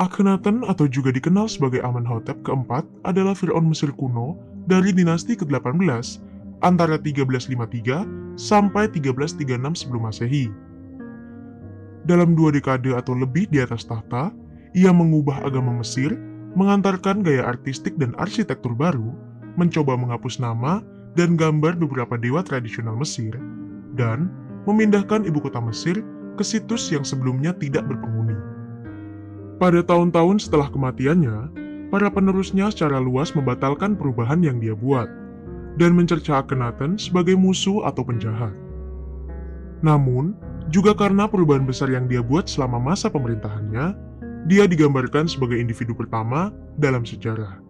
Akhenaten atau juga dikenal sebagai Amenhotep keempat adalah Fir'aun Mesir kuno dari dinasti ke-18 antara 1353 sampai 1336 sebelum Masehi. Dalam 2 dekade atau lebih di atas tahta, ia mengubah agama Mesir, mengantarkan gaya artistik dan arsitektur baru, mencoba menghapus nama dan gambar beberapa dewa tradisional Mesir, dan memindahkan ibu kota Mesir ke situs yang sebelumnya tidak berpenghuni. Pada tahun-tahun setelah kematiannya, para penerusnya secara luas membatalkan perubahan yang dia buat, dan mencerca Akhenaten sebagai musuh atau penjahat. Namun, juga karena perubahan besar yang dia buat selama masa pemerintahannya, dia digambarkan sebagai individu pertama dalam sejarah.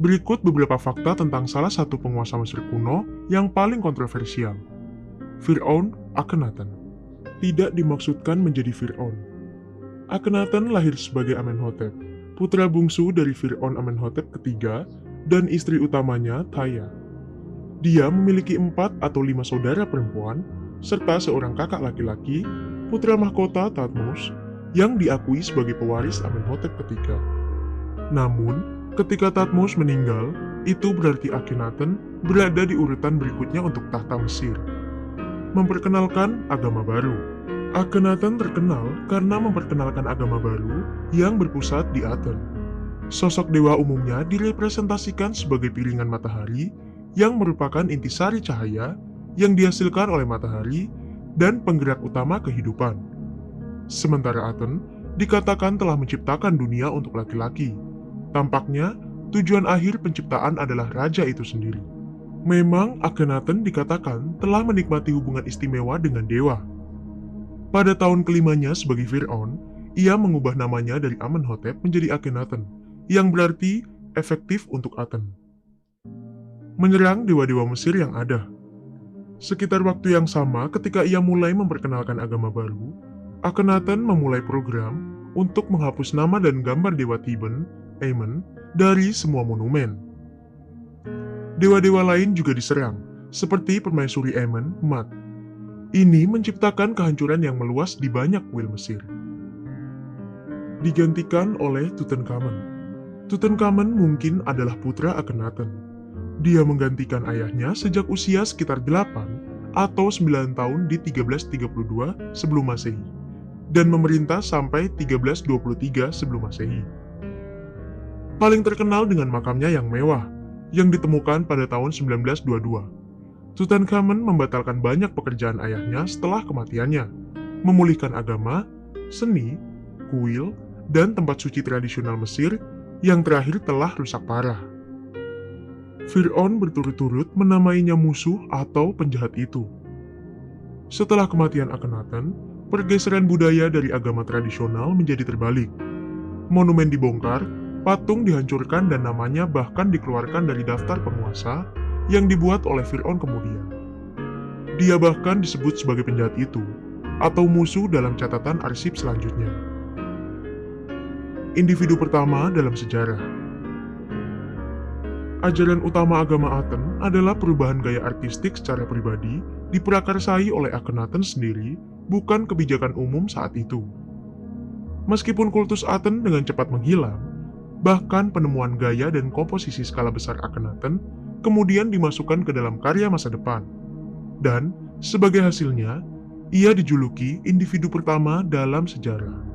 Berikut beberapa fakta tentang salah satu penguasa Mesir kuno yang paling kontroversial. Fir'aun Akhenaten. Tidak dimaksudkan menjadi Fir'aun. Akhenaten lahir sebagai Amenhotep, putra bungsu dari Fir'aun Amenhotep ketiga dan istri utamanya Thaya. Dia memiliki 4 atau 5 saudara perempuan, serta seorang kakak laki-laki, putra mahkota Thutmose, yang diakui sebagai pewaris Amenhotep ketiga. Namun, ketika Thutmose meninggal, itu berarti Akhenaten berada di urutan berikutnya untuk tahta Mesir. Memperkenalkan agama baru. Akhenaten terkenal karena memperkenalkan agama baru yang berpusat di Aten. Sosok dewa umumnya direpresentasikan sebagai piringan matahari yang merupakan intisari cahaya yang dihasilkan oleh matahari dan penggerak utama kehidupan. Sementara Aten dikatakan telah menciptakan dunia untuk laki-laki. Tampaknya, tujuan akhir penciptaan adalah raja itu sendiri. Memang Akhenaten dikatakan telah menikmati hubungan istimewa dengan dewa. Pada tahun kelimanya sebagai Fir'aun, ia mengubah namanya dari Amenhotep menjadi Akhenaten, yang berarti efektif untuk Aten. Menyerang dewa-dewa Mesir yang ada. Sekitar waktu yang sama ketika ia mulai memperkenalkan agama baru, Akhenaten memulai program untuk menghapus nama dan gambar dewa Theban, Amen, dari semua monumen. Dewa-dewa lain juga diserang, seperti permaisuri Amen, Mat. Ini menciptakan kehancuran yang meluas di banyak kuil Mesir. Digantikan oleh Tutankhamen. Tutankhamen mungkin adalah putra Akhenaten. Dia menggantikan ayahnya sejak usia sekitar 8 atau 9 tahun di 1332 sebelum Masehi, dan memerintah sampai 1323 sebelum Masehi. Paling terkenal dengan makamnya yang mewah, yang ditemukan pada tahun 1922. Tutankhamen membatalkan banyak pekerjaan ayahnya setelah kematiannya, memulihkan agama, seni, kuil, dan tempat suci tradisional Mesir yang terakhir telah rusak parah. Fir'aun berturut-turut menamainya musuh atau penjahat itu. Setelah kematian Akhenaten, pergeseran budaya dari agama tradisional menjadi terbalik. Monumen dibongkar, patung dihancurkan dan namanya bahkan dikeluarkan dari daftar penguasa yang dibuat oleh Fir'aun kemudian. Dia bahkan disebut sebagai penjahat itu, atau musuh dalam catatan arsip selanjutnya. Individu pertama dalam sejarah. Ajaran utama agama Aten adalah perubahan gaya artistik secara pribadi diprakarsai oleh Akhenaten sendiri, bukan kebijakan umum saat itu. Meskipun kultus Aten dengan cepat menghilang, bahkan penemuan gaya dan komposisi skala besar Akhenaten kemudian dimasukkan ke dalam karya masa depan. Dan, sebagai hasilnya, ia dijuluki individu pertama dalam sejarah.